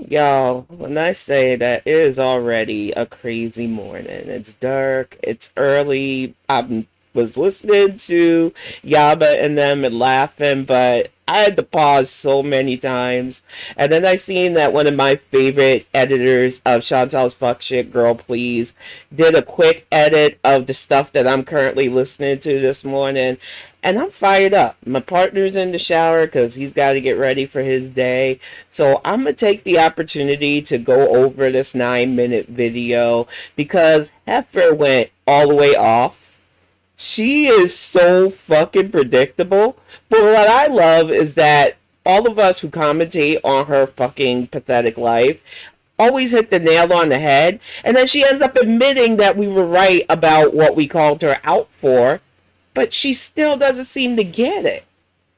Y'all, when I say that it is already a crazy morning, it's dark, it's early. I was listening to Yaba and them and laughing, but I had to pause so many times. And then I seen that one of my favorite editors of Chantal's Fuck Shit Girl Please did a quick edit of the stuff that I'm currently listening to this morning. And I'm fired up. My partner's in the shower because he's got to get ready for his day. So I'm going to take the opportunity to go over this 9-minute video because Heifer went all the way off. She is so fucking predictable. But what I love is that all of us who commentate on her fucking pathetic life always hit the nail on the head. And then she ends up admitting that we were right about what we called her out for. But she still doesn't seem to get it.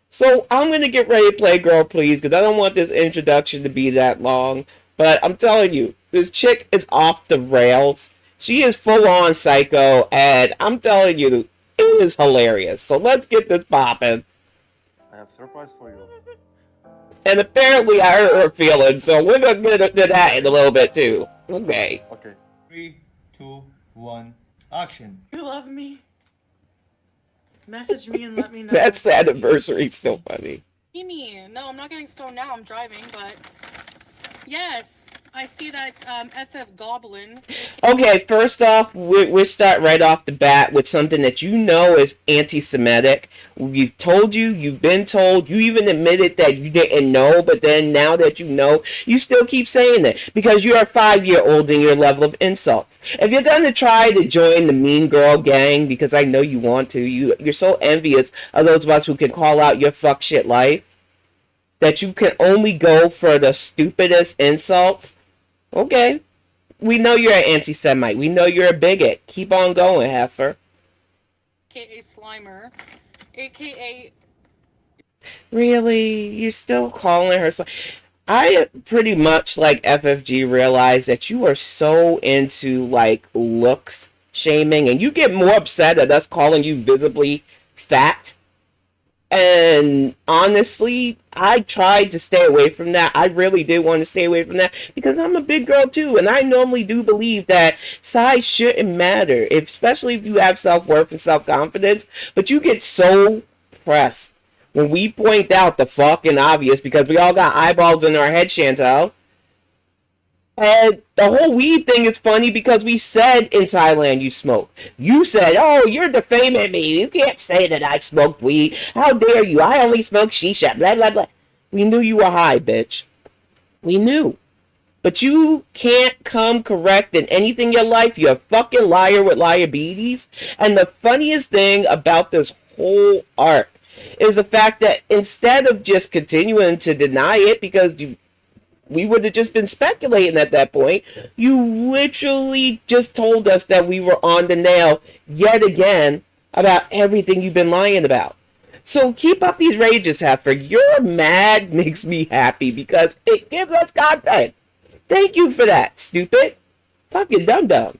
So I'm going to get ready to play Girl Please because I don't want this introduction to be that long. But I'm telling you, this chick is off the rails. She is full on psycho, and I'm telling you, it is hilarious. So let's get this popping. I have surprise for you. And apparently I hurt her feelings, so we're going to get into that in a little bit too. Okay. Okay. 3, 2, 1, action. You love me. Message me and let me know. That's the anniversary, still funny. Mimi, no, I'm not getting stoned now. I'm driving, but yes, I see that it's FF Goblin. Okay, first off, we start right off the bat with something that you know is anti-Semitic. We've told you, you've been told, you even admitted that you didn't know, but then now that you know, you still keep saying it because you're a 5-year-old in your level of insults. If you're going to try to join the mean girl gang, because I know you want to, you're so envious of those of us who can call out your fuck shit life, that you can only go for the stupidest insults. Okay, we know you're an anti-Semite. We know you're a bigot. Keep on going, Heifer. AKA Slimer. AKA... Really? You're still calling her I pretty much, like FFG, realize that you are so into, like, looks shaming, and you get more upset at us calling you visibly fat. And honestly, I tried to stay away from that. I really did want to stay away from that because I'm a big girl too, and I normally do believe that size shouldn't matter, especially if you have self-worth and self-confidence. But you get so pressed when we point out the fucking obvious because we all got eyeballs in our head, Chantal. And the whole weed thing is funny because we said in Thailand you smoke. You said, oh, you're defaming me. You can't say that I smoked weed. How dare you? I only smoke shisha. Blah, blah, blah. We knew you were high, bitch. We knew. But you can't come correct in anything in your life. You're a fucking liar with diabetes. And the funniest thing about this whole arc is the fact that instead of just continuing to deny it because we would have just been speculating at that point. You literally just told us that we were on the nail yet again about everything you've been lying about. So keep up these rages, Heifer. Your mad makes me happy because it gives us content. Thank you for that, stupid. Fucking dum-dum.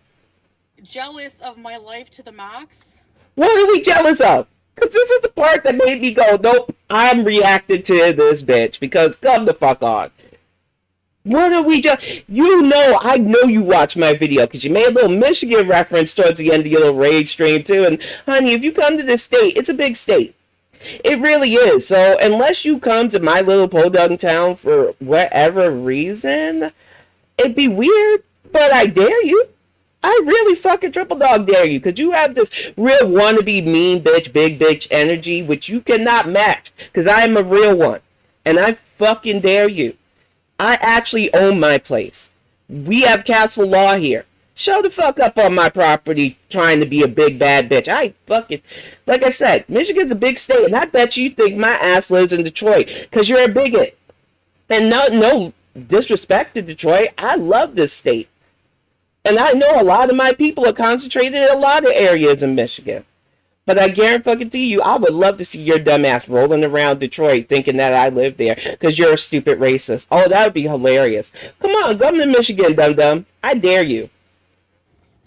Jealous of my life to the max? What are we jealous of? Because this is the part that made me go, nope, I'm reacting to this bitch because come the fuck on. What are we just... You know, I know you watched my video because you made a little Michigan reference towards the end of your little rage stream too. And honey, if you come to this state, it's a big state. It really is. So unless you come to my little podunk town for whatever reason, it'd be weird, but I dare you. I really fucking triple dog dare you because you have this real wannabe mean bitch, big bitch energy, which you cannot match because I am a real one. And I fucking dare you. I actually own my place. We have castle law here. Show the fuck up on my property trying to be a big bad bitch. I fucking... Like I said, Michigan's a big state, and I bet you think my ass lives in Detroit because you're a bigot. And no disrespect to Detroit. I love this state. And I know a lot of my people are concentrated in a lot of areas in Michigan. But I guarantee you, I would love to see your dumb ass rolling around Detroit thinking that I live there because you're a stupid racist. Oh, that would be hilarious. Come on, come to Michigan, dum-dum. I dare you.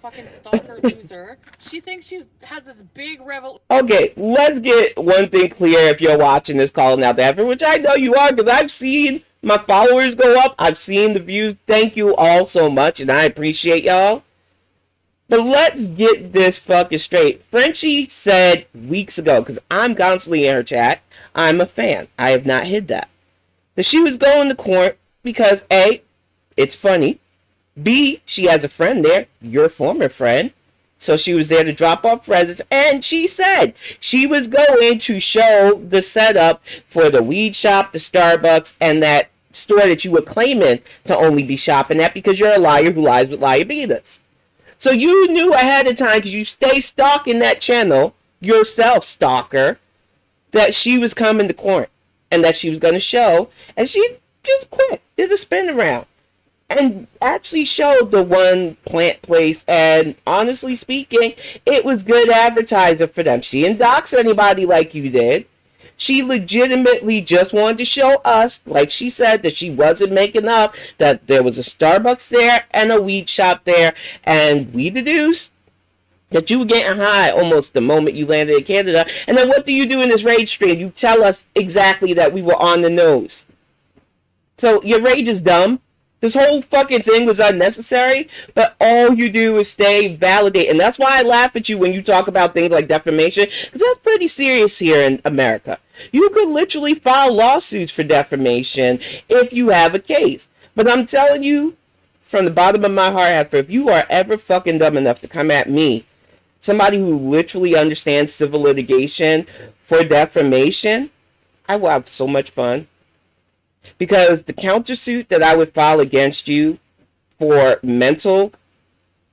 Fucking stalker loser. She thinks she has this big revel... Okay, let's get one thing clear if you're watching this calling out the effort, which I know you are because I've seen My followers go up. I've seen the views. Thank you all so much, and I appreciate y'all. But let's get this fucking straight. Frenchie said weeks ago, because I'm constantly in her chat, I'm a fan. I have not hid that. That she was going to court because A, it's funny. B, she has a friend there, your former friend. So she was there to drop off presents. And she said she was going to show the setup for the weed shop, the Starbucks, and that store that you were claiming to only be shopping at because you're a liar who lies with liabilities. So you knew ahead of time because you stay stalking that channel, yourself, stalker, that she was coming to court and that she was going to show. And she just quit, did a spin around. And actually showed the one plant place, and honestly speaking, it was good advertising for them. She didn't dox anybody like you did. She legitimately just wanted to show us, like she said, that she wasn't making up, that there was a Starbucks there and a weed shop there, and we deduced that you were getting high almost the moment you landed in Canada. And then what do you do in this rage stream? You tell us exactly that we were on the nose. So your rage is dumb. This whole fucking thing was unnecessary, but all you do is stay validate. And that's why I laugh at you when you talk about things like defamation, because that's pretty serious here in America. You could literally file lawsuits for defamation if you have a case. But I'm telling you, from the bottom of my heart, if you are ever fucking dumb enough to come at me, somebody who literally understands civil litigation for defamation, I will have so much fun. Because the countersuit that I would file against you for mental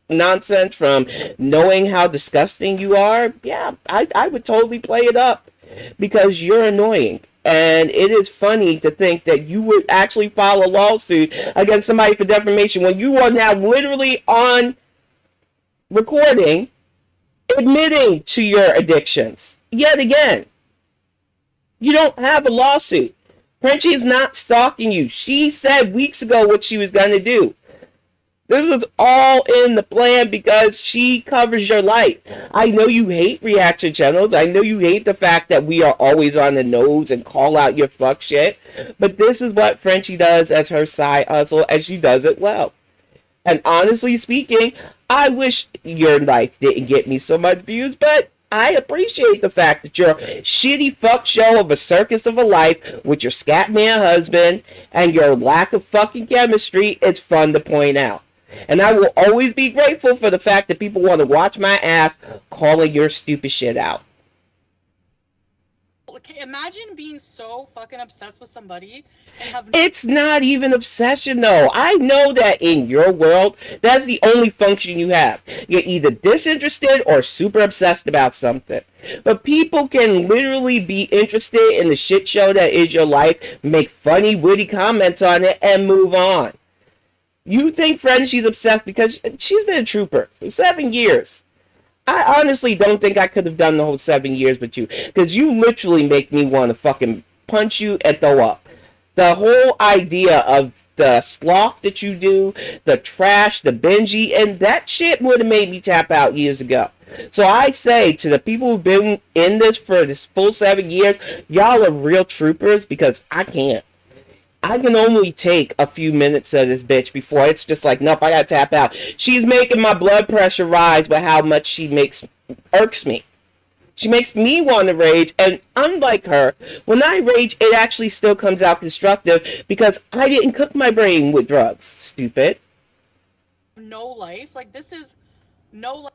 nonsense from knowing how disgusting you are, yeah, I would totally play it up because you're annoying. And it is funny to think that you would actually file a lawsuit against somebody for defamation when you are now literally on recording admitting to your addictions. Yet again, you don't have a lawsuit. Frenchie is not stalking you. She said weeks ago what she was going to do. This was all in the plan because she covers your life. I know you hate reaction channels. I know you hate the fact that we are always on the nose and call out your fuck shit. But this is what Frenchie does as her side hustle, and she does it well. And honestly speaking, I wish your life didn't get me so much views, but I appreciate the fact that your shitty fuck show of a circus of a life with your scatman husband and your lack of fucking chemistry, it's fun to point out. And I will always be grateful for the fact that people want to watch my ass calling your stupid shit out. Okay, imagine being so fucking obsessed with somebody and have... It's not even obsession though. I know that in your world, that's the only function you have. You're either disinterested or super obsessed about something. But people can literally be interested in the shit show that is your life, make funny, witty comments on it, and move on. You think Frenchie's obsessed because she's been a trooper for 7 years. I honestly don't think I could have done the whole 7 years with you. Because you literally make me want to fucking punch you and throw up. The whole idea of the sloth that you do, the trash, the Binge, and that shit would have made me tap out years ago. So I say to the people who've been in this for this full 7 years, y'all are real troopers because I can't. I can only take a few minutes of this bitch before it's just like, nope, I gotta tap out. She's making my blood pressure rise by how much she irks me. She makes me want to rage, and unlike her, when I rage, it actually still comes out constructive because I didn't cook my brain with drugs, stupid. No life? Like, this is no life.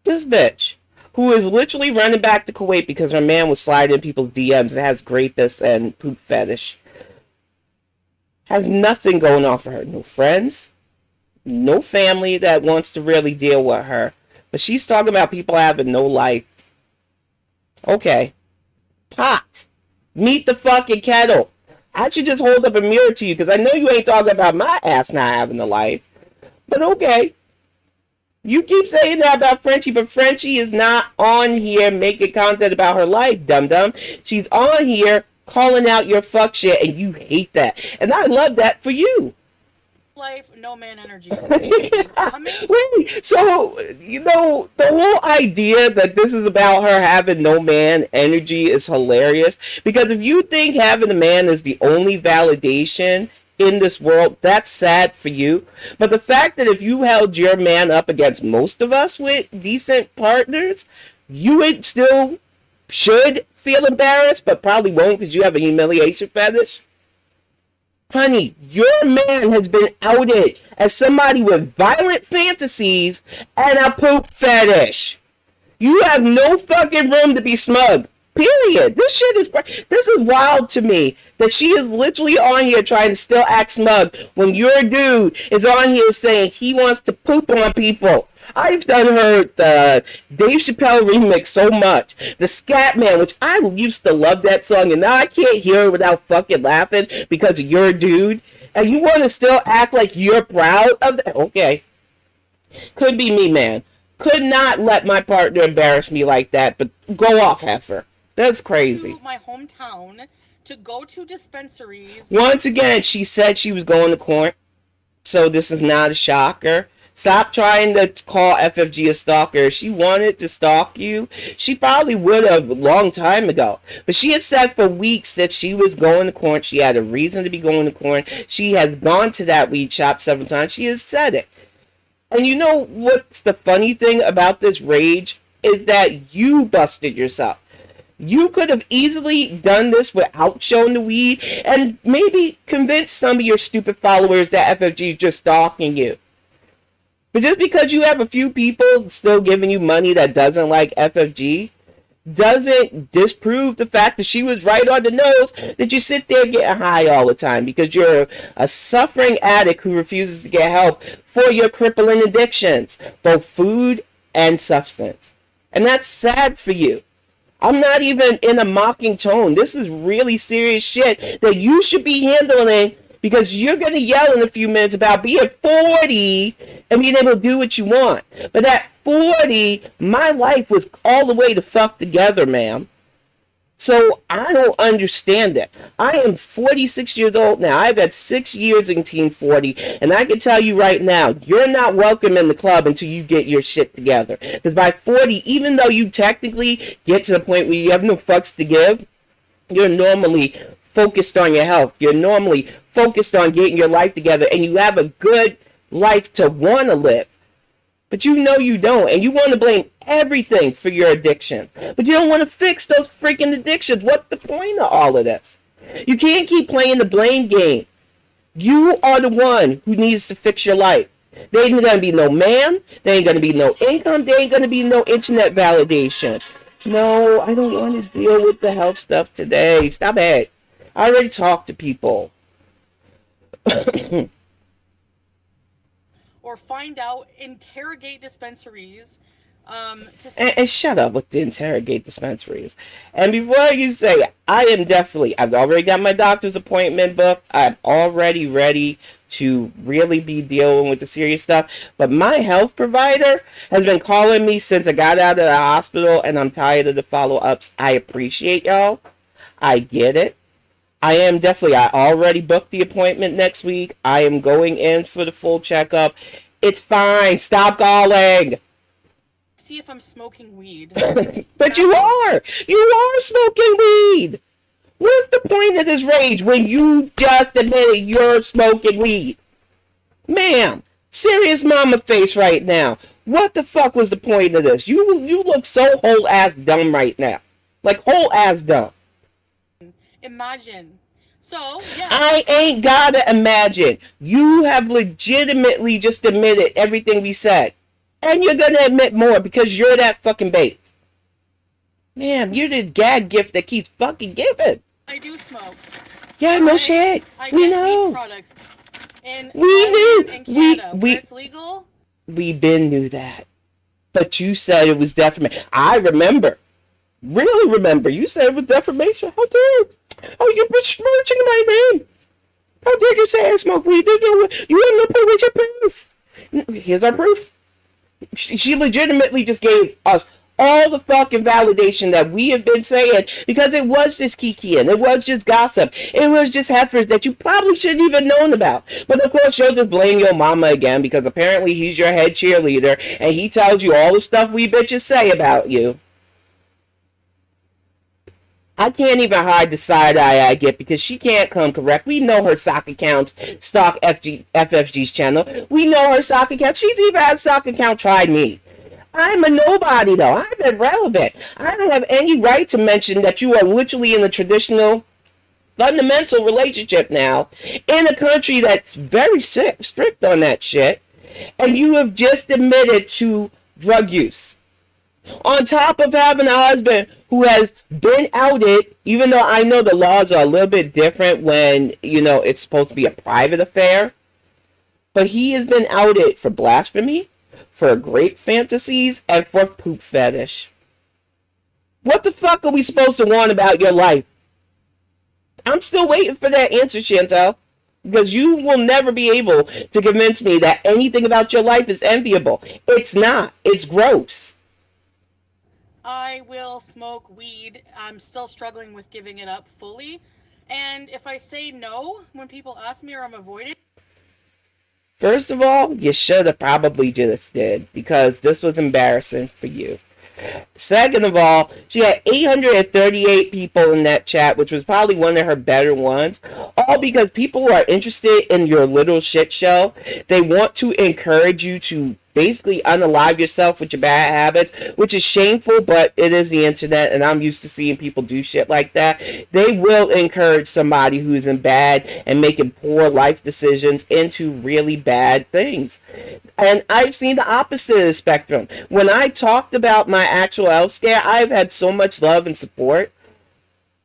This bitch, who is literally running back to Kuwait because her man was sliding in people's DMs and has grapists and poop fetish, has nothing going on for her. No friends, no family that wants to really deal with her. But she's talking about people having no life. Okay. Pot. Meet the fucking kettle. I should just hold up a mirror to you because I know you ain't talking about my ass not having a life. But okay. You keep saying that about Frenchie, but Frenchie is not on here making content about her life, dum-dum. She's on here calling out your fuck shit, and you hate that. And I love that for you. Life, no man energy. Coming Wait, so, the whole idea that this is about her having no man energy is hilarious. Because if you think having a man is the only validation in this world, that's sad for you. But the fact that if you held your man up against most of us with decent partners, you would still should feel embarrassed, but probably won't because you have a humiliation fetish. Honey, your man has been outed as somebody with violent fantasies and a poop fetish. You have no fucking room to be smug. Period. This shit is this is wild to me that she is literally on here trying to still act smug when your dude is on here saying he wants to poop on people. I've heard the Dave Chappelle remix so much. The Scat Man, which I used to love that song, and now I can't hear it without fucking laughing because of your dude. And you want to still act like you're proud of that? Okay. Could be me, man. Could not let my partner embarrass me like that, but go off, heifer. That's crazy. to my hometown to go to dispensaries. Once again, she said she was going to court, so this is not a shocker. Stop trying to call FFG a stalker. If she wanted to stalk you, she probably would have a long time ago. But she had said for weeks that she was going to court. She had a reason to be going to court. She has gone to that weed shop several times. She has said it. And you know what's the funny thing about this rage? Is that you busted yourself. You could have easily done this without showing the weed and maybe convinced some of your stupid followers that FFG is just stalking you. But just because you have a few people still giving you money that doesn't like FFG doesn't disprove the fact that she was right on the nose that you sit there getting high all the time because you're a suffering addict who refuses to get help for your crippling addictions, both food and substance. And that's sad for you. I'm not even in a mocking tone. This is really serious shit that you should be handling because you're going to yell in a few minutes about being 40 and being able to do what you want. But at 40, my life was all the way to fuck together, ma'am. So I don't understand it. I am 46 years old now. I've had 6 years in Team 40. And I can tell you right now, you're not welcome in the club until you get your shit together. Because by 40, even though you technically get to the point where you have no fucks to give, you're normally focused on your health. You're normally focused on getting your life together. And you have a good life to want to live. But you know you don't. And you want to blame everything for your addictions. But you don't want to fix those freaking addictions. What's the point of all of this? You can't keep playing the blame game. You are the one who needs to fix your life. There ain't going to be no man. There ain't going to be no income. There ain't going to be no internet validation. No, I don't want to deal with the health stuff today. Stop it. I already talked to people. Or find out, interrogate dispensaries. And shut up with the interrogate dispensaries. And before you say, I've already got my doctor's appointment booked. I'm already ready to really be dealing with the serious stuff. But my health provider has been calling me since I got out of the hospital, and I'm tired of the follow-ups. I appreciate y'all. I get it. I already booked the appointment next week. I am going in for the full checkup. It's fine. Stop calling. See if I'm smoking weed. But you are. You are smoking weed. What's the point of this rage when you just admitted you're smoking weed? Ma'am, serious mama face right now. What the fuck was the point of this? You look so whole ass dumb right now. Like whole ass dumb. Imagine. So, yeah. I ain't gotta imagine. You have legitimately just admitted everything we said. And you're gonna admit more because you're that fucking bait. Man, you're the gag gift that keeps fucking giving. I do smoke. Yeah, no shit. We know. Weed products. And We knew. In Canada, We it's legal. We been knew that. But you said it was defamation. I remember. Really remember. You said it was defamation. How dare you? Oh, you're besmirching my name. How dare you say I smoke weed? You have no proof. Here's our proof. She legitimately just gave us all the fucking validation that we have been saying, because it was just kikiing, it was just gossip, it was just heifers that you probably shouldn't even known about. But of course you'll just blame your mama again, because apparently he's your head cheerleader and he tells you all the stuff we bitches say about you. I can't even hide the side eye I get, because she can't come correct. We know her sock accounts stalk FFG's channel. We know her sock account. She's even had a sock account tried me. I'm a nobody though. I'm irrelevant. I don't have any right to mention that you are literally in a traditional, fundamental relationship now in a country that's very strict on that shit. And you have just admitted to drug use. On top of having a husband who has been outed, even though I know the laws are a little bit different when, it's supposed to be a private affair. But he has been outed for blasphemy, for grape fantasies, and for poop fetish. What the fuck are we supposed to want about your life? I'm still waiting for that answer, Chantel. Because you will never be able to convince me that anything about your life is enviable. It's not. It's gross. I will smoke weed. I'm still struggling with giving it up fully. And if I say no when people ask me or I'm avoiding... First of all, you should have probably just did, because this was embarrassing for you. Second of all, she had 838 people in that chat, which was probably one of her better ones. All because people are interested in your little shit show. They want to encourage you to basically unalive yourself with your bad habits, which is shameful, but it is the internet, and I'm used to seeing people do shit like that. They will encourage somebody who's in bad and making poor life decisions into really bad things. And I've seen the opposite of the spectrum. When I talked about my actual health scare, I've had so much love and support.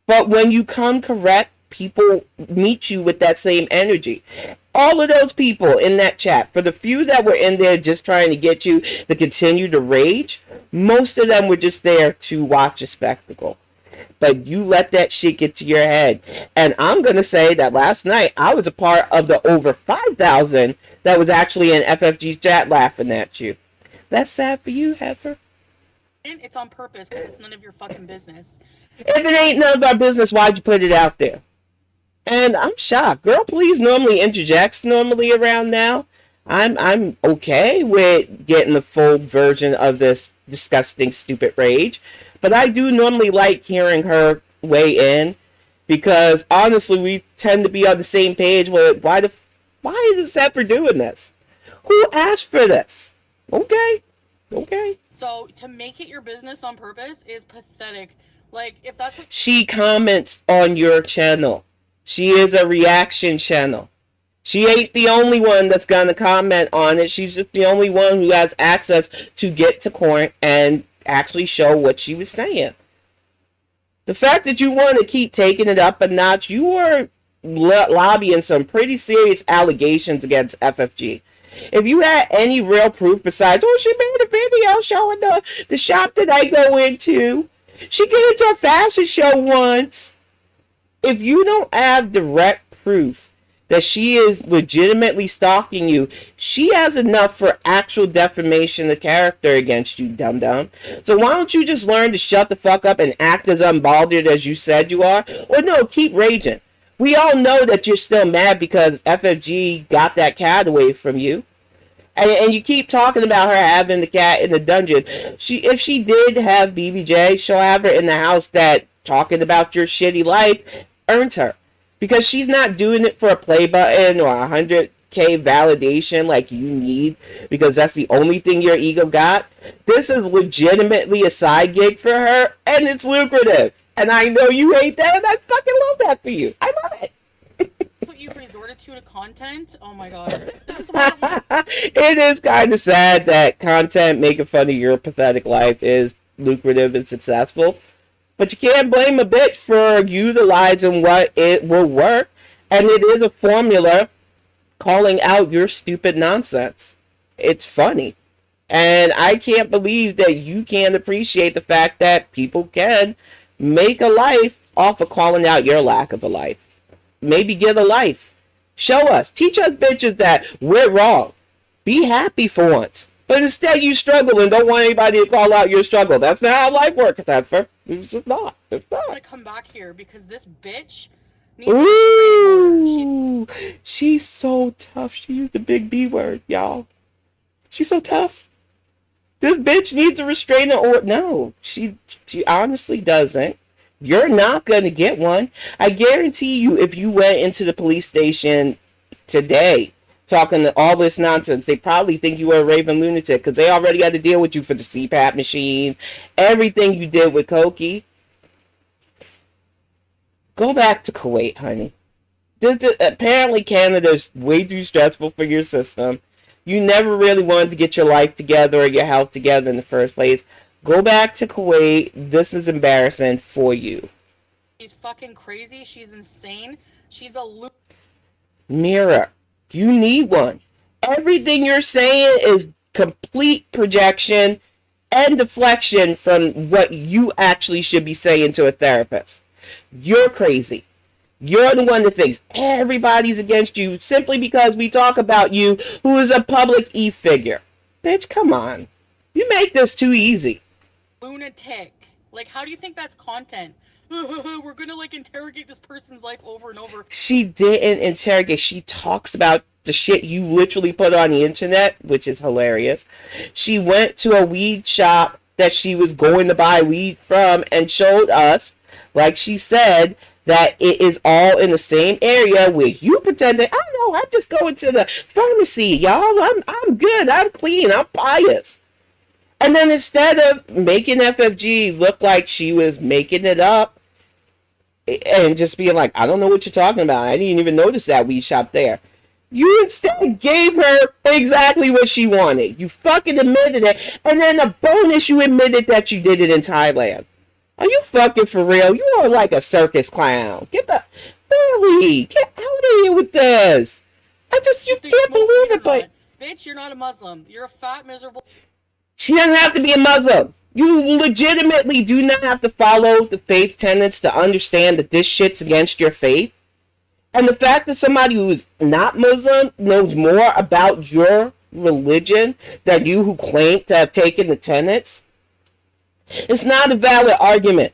But when you come correct, people meet you with that same energy. All of those people in that chat, for the few that were in there just trying to get you to continue to rage, most of them were just there to watch a spectacle. But you let that shit get to your head. And I'm going to say that last night, I was a part of the over 5,000 that was actually in FFG's chat laughing at you. That's sad for you, Heifer. It's on purpose, because it's none of your fucking business. If it ain't none of our business, why'd you put it out there? And I'm shocked. Girl Please normally interjects normally around now. I'm okay with getting the full version of this disgusting, stupid rage. But I do normally like hearing her weigh in, because honestly, we tend to be on the same page with why is Zephyr doing this? Who asked for this? Okay. So to make it your business on purpose is pathetic. Like, if that's what... She comments on your channel. She is a reaction channel. She ain't the only one that's gonna comment on it. She's just the only one who has access to get to court and actually show what she was saying. The fact that you want to keep taking it up a notch, you are lobbying some pretty serious allegations against FFG. If you had any real proof besides, she made a video showing the shop that I go into. She get into a fashion show once. If you don't have direct proof that she is legitimately stalking you, she has enough for actual defamation of character against you, dum-dum. So why don't you just learn to shut the fuck up and act as unbothered as you said you are? Or no, keep raging. We all know that you're still mad because FFG got that cat away from you. And you keep talking about her having the cat in the dungeon. If she did have BBJ, she'll have her in the house that talking about your shitty life earned her. Because she's not doing it for a play button or 100K validation like you need, because that's the only thing your ego got. This is legitimately a side gig for her, and it's lucrative. And I know you hate that, and I fucking love that for you. I love it. What you've resorted to content? Oh my god. This is why It is kind of sad that content making fun of your pathetic life is lucrative and successful. But you can't blame a bitch for utilizing what it will work. And it is a formula calling out your stupid nonsense. It's funny. And I can't believe that you can't appreciate the fact that people can make a life off of calling out your lack of a life. Maybe get a life. Show us. Teach us bitches that we're wrong. Be happy for once. But instead you struggle and don't want anybody to call out your struggle. That's not how life works, Heffer. It's just not. It's I'm not. gonna come back here because this bitch needs a restraining order. She's so tough. She used the big B word, y'all. She's so tough. This bitch needs a restraining order. No, she honestly doesn't. You're not gonna get one. I guarantee you, if you went into the police station today talking all this nonsense, they probably think you were a raving lunatic because they already had to deal with you for the CPAP machine, everything you did with Koki. Go back to Kuwait, honey. Apparently Canada's way too stressful for your system. You never really wanted to get your life together or your health together in the first place. Go back to Kuwait. This is embarrassing for you. She's fucking crazy. She's insane. She's a Mirror. You need one. Everything you're saying is complete projection and deflection from what you actually should be saying to a therapist. You're crazy. You're the one that thinks everybody's against you simply because we talk about you, who is a public e-figure. Bitch, come on. You make this too easy. lunatic. Like, how do you think that's content? We're gonna, like, interrogate this person's life over and over. She didn't interrogate. She talks about the shit you literally put on the internet, which is hilarious. She went to a weed shop that she was going to buy weed from and showed us, like she said, that it is all in the same area where you pretended, I don't know, I'm just going to the pharmacy, y'all. I'm good, I'm clean, I'm pious. And then instead of making FFG look like she was making it up and just being like, I don't know what you're talking about, I didn't even notice that weed shop there, you instead gave her exactly what she wanted. You fucking admitted it, and then a bonus, you admitted that you did it in Thailand. Are you fucking for real? You are like a circus clown. Get the really get out of here with this. You can't believe it, but bitch, you're not a Muslim. You're a fat, miserable. She doesn't have to be a Muslim. You legitimately do not have to follow the faith tenets to understand that this shit's against your faith. And the fact that somebody who's not Muslim knows more about your religion than you who claim to have taken the tenets, it's not a valid argument.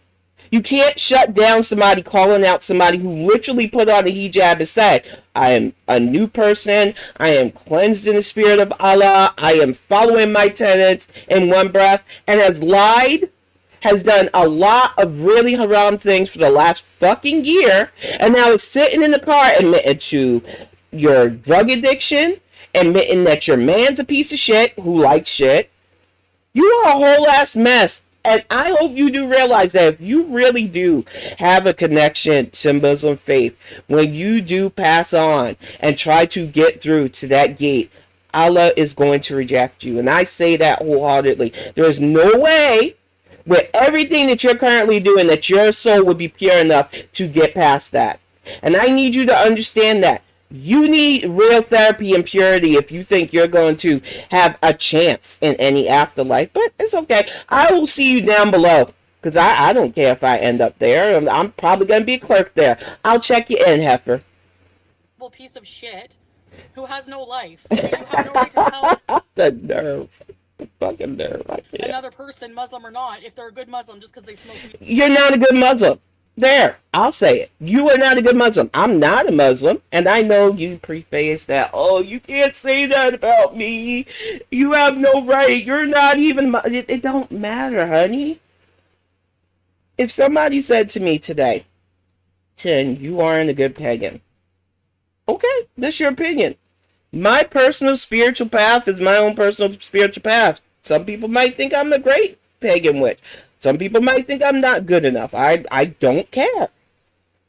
You can't shut down somebody calling out somebody who literally put on a hijab and said, I am a new person, I am cleansed in the spirit of Allah, I am following my tenets in one breath, and has lied, has done a lot of really haram things for the last fucking year, and now is sitting in the car admitting to your drug addiction, admitting that your man's a piece of shit who likes shit. You are a whole ass mess. And I hope you do realize that if you really do have a connection to Muslim faith, when you do pass on and try to get through to that gate, Allah is going to reject you. And I say that wholeheartedly. There is no way with everything that you're currently doing that your soul would be pure enough to get past that. And I need you to understand that. You need real therapy and purity if you think you're going to have a chance in any afterlife. But it's okay. I will see you down below. Because I don't care if I end up there. I'm probably going to be a clerk there. I'll check you in, heifer. Piece of shit who has no life. You have no right to tell the nerve. The fucking nerve. Another person, Muslim or not, if they're a good Muslim just because they smoke weed. You're not a good Muslim. There, I'll say it. You are not a good Muslim. I'm not a Muslim, and I know you preface that, oh, you can't say that about me. You have no right. You're not even... It don't matter, honey. If somebody said to me today, Tin, you aren't a good pagan. Okay, that's your opinion. My personal spiritual path is my own personal spiritual path. Some people might think I'm a great pagan witch. Some people might think I'm not good enough. I don't care.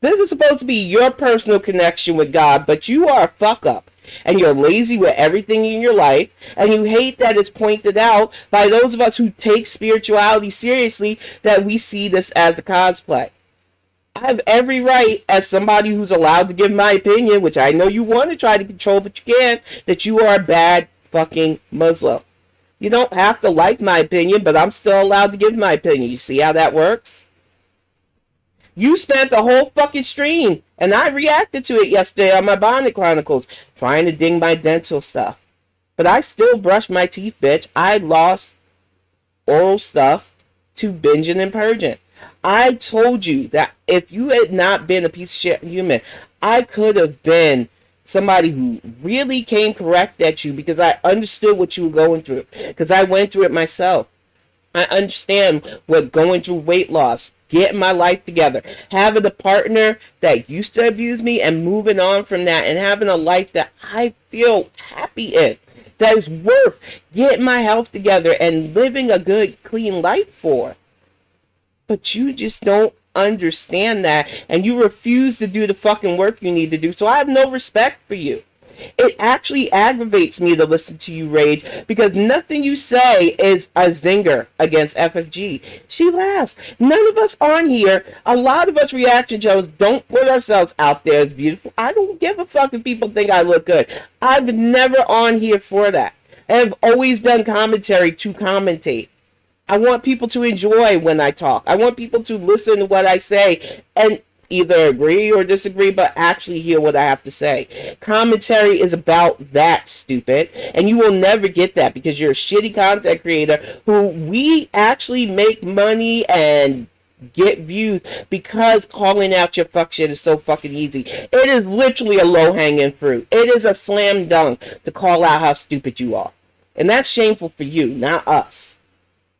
This is supposed to be your personal connection with God, but you are a fuck up. And you're lazy with everything in your life. And you hate that it's pointed out by those of us who take spirituality seriously that we see this as a cosplay. I have every right, as somebody who's allowed to give my opinion, which I know you want to try to control, but you can't, that you are a bad fucking Muslim. You don't have to like my opinion, but I'm still allowed to give my opinion. You see how that works? You spent the whole fucking stream, and I reacted to it yesterday on my Bonnet Chronicles, trying to ding my dental stuff. But I still brush my teeth, bitch. I lost oral stuff to binging and purging. I told you that if you had not been a piece of shit human, I could have been somebody who really came correct at you because I understood what you were going through. Because I went through it myself. I understand what going through weight loss, getting my life together, having a partner that used to abuse me and moving on from that and having a life that I feel happy in. That is worth getting my health together and living a good, clean life for. But you just don't understand that and you refuse to do the fucking work you need to do. So I have no respect for you. It actually aggravates me to listen to you rage because nothing you say is a zinger against FFG. She laughs. None of us on here, a lot of us reaction shows don't put ourselves out there as beautiful. I don't give a fuck if people think I look good. I've never on here for that. I've always done commentary to commentate. I want people to enjoy when I talk. I want people to listen to what I say and either agree or disagree, but actually hear what I have to say. Commentary is about that, stupid. And you will never get that because you're a shitty content creator who we actually make money and get views because calling out your fuck shit is so fucking easy. It is literally a low-hanging fruit. It is a slam dunk to call out how stupid you are. And that's shameful for you, not us.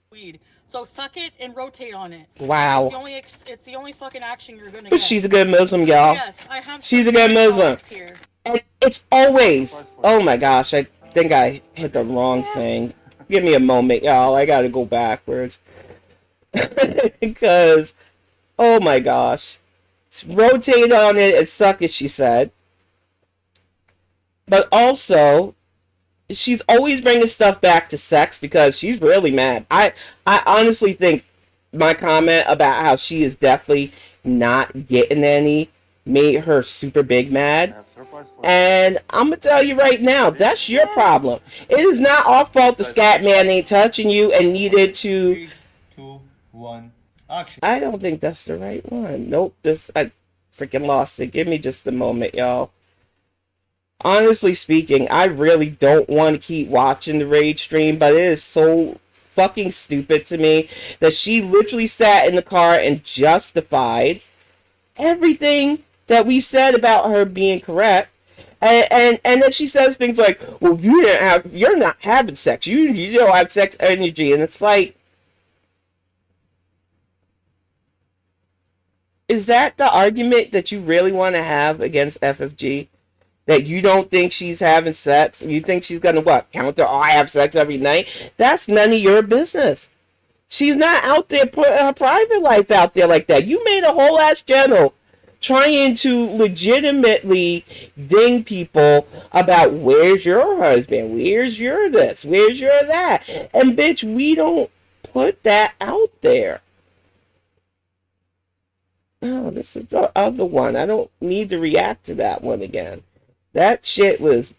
Weed. So suck it and rotate on it. Wow. It's the only fucking action you're gonna But get. she's a good Muslim, y'all. Yes, I have. She's a good Muslim. Here. And it's always... Oh my gosh, I think I hit the wrong thing. Give me a moment, y'all. I gotta go backwards. Because... Oh my gosh. Rotate on it and suck it, she said. But also... She's always bringing stuff back to sex because she's really mad. I honestly think my comment about how she is definitely not getting any made her super big mad. And I'm going to tell you right now, that's your problem. It is not our fault the scat man ain't touching you and needed to... 3, 2, 1, action. I don't think that's the right one. Nope, I freaking lost it. Give me just a moment, y'all. Honestly speaking, I really don't want to keep watching the rage stream, but it is so fucking stupid to me that she literally sat in the car and justified everything that we said about her being correct. And then she says things like, well, you're not having sex. You don't have sex energy. And it's like, is that the argument that you really want to have against FFG? That you don't think she's having sex? You think she's gonna what? Counter, oh, I have sex every night? That's none of your business. She's not out there putting her private life out there like that. You made a whole ass channel trying to legitimately ding people about where's your husband? Where's your this? Where's your that? And bitch, we don't put that out there. No, this is the other one. I don't need to react to that one again. That shit was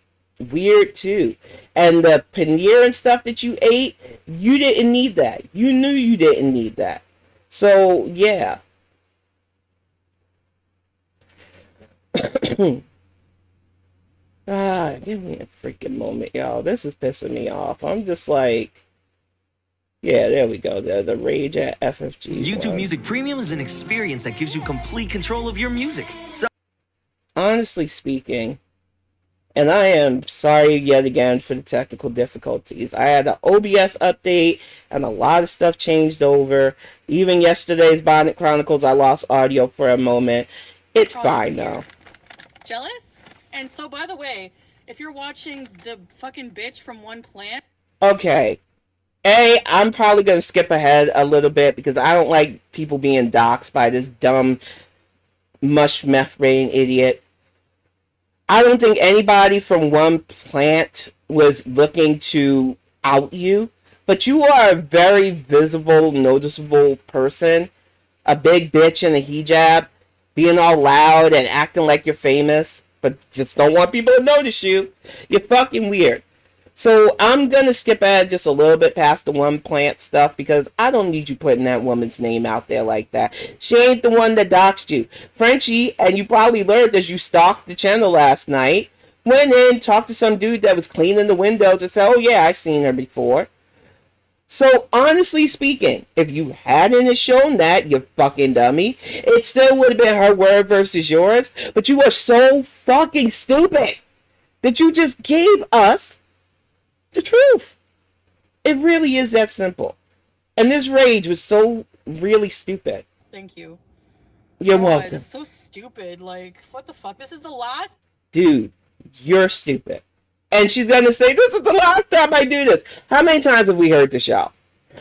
weird too. And the paneer and stuff that you ate, you didn't need that. You knew you didn't need that. So, yeah. Give me a freaking moment, y'all. This is pissing me off. I'm just like... Yeah, there we go. The rage at FFG. YouTube Music Premium is an experience that gives you complete control of your music. Honestly speaking... And I am sorry yet again for the technical difficulties. I had an OBS update and a lot of stuff changed over. Even yesterday's Bonnet Chronicles, I lost audio for a moment. It's fine now. Jealous? And so, by the way, if you're watching the fucking bitch from One Plant... Okay. I'm probably going to skip ahead a little bit because I don't like people being doxxed by this dumb mush meth brain idiot. I don't think anybody from One Plant was looking to out you, but you are a very visible, noticeable person. A big bitch in a hijab, being all loud and acting like you're famous, but just don't want people to notice you. You're fucking weird. So I'm going to skip ahead just a little bit past the One Plant stuff because I don't need you putting that woman's name out there like that. She ain't the one that doxed you. Frenchie, and you probably learned as you stalked the channel last night, Went in, talked to some dude that was cleaning the windows and said, oh yeah, I've seen her before. So, honestly speaking, if you hadn't shown that, you fucking dummy, it still would have been her word versus yours. But you are so fucking stupid that you just gave us the truth. It really is that simple. And this rage was so really stupid. Thank you. You're God, welcome. it's so stupid. Like, what the fuck? This is the last. Dude, you're stupid. And she's gonna say, this is the last time I do this. How many times have we heard the show?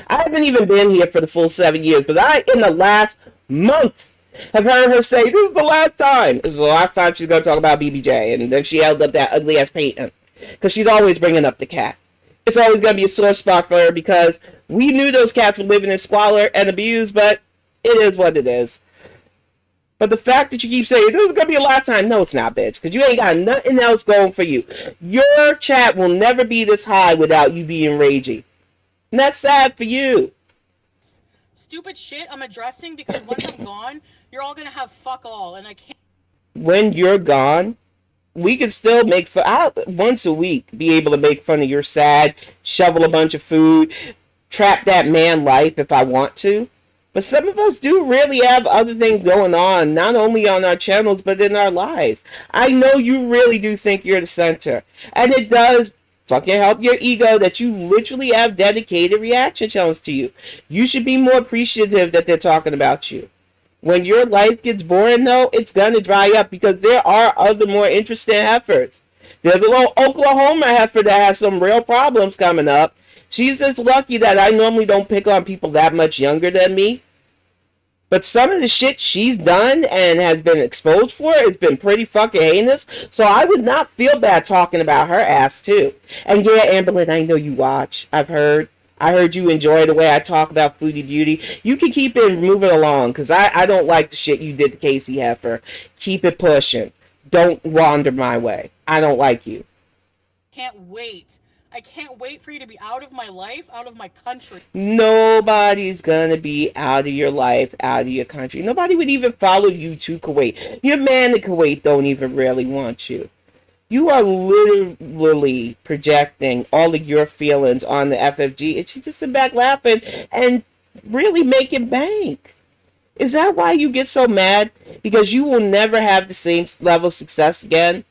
I haven't even been here for the full 7 years, but I, in the last month, have heard her say, this is the last time. This is the last time she's gonna talk about BBJ. And then she held up that ugly ass painting. Because she's always bringing up the cat. It's always gonna be a sore spot for her because we knew those cats were living in squalor and abuse, but it is what it is. But the fact that you keep saying, this is going to be a lot of time, no, it's not, bitch. Because you ain't got nothing else going for you. Your chat will never be this high without you being ragey. And that's sad for you. Stupid shit I'm addressing because once I'm gone, you're all going to have fuck all. And I can't. When you're gone, we can still make fun. I'll once a week be able to make fun of your sad, shovel a bunch of food, trap that man life if I want to. But some of us do really have other things going on, not only on our channels, but in our lives. I know you really do think you're the center. And it does fucking help your ego that you literally have dedicated reaction channels to you. You should be more appreciative that they're talking about you. When your life gets boring, though, it's going to dry up because there are other more interesting heifers. There's a little Oklahoma heifer that has some real problems coming up. She's just lucky that I normally don't pick on people that much younger than me. But some of the shit she's done and has been exposed for has been pretty fucking heinous. So I would not feel bad talking about her ass too. And yeah, Amberlynn, I know you watch. I heard you enjoy the way I talk about Foodie Beauty. You can keep it moving along because I don't like the shit you did to Casey Heifer. Keep it pushing. Don't wander my way. I don't like you. Can't wait. I can't wait for you to be out of my life, out of my country. Nobody's gonna be out of your life, out of your country. Nobody would even follow you to Kuwait. Your man in Kuwait don't even really want you. You are literally projecting all of your feelings on the FFG, and she just sit back laughing and really making bank. Is that why you get so mad? Because you will never have the same level of success again?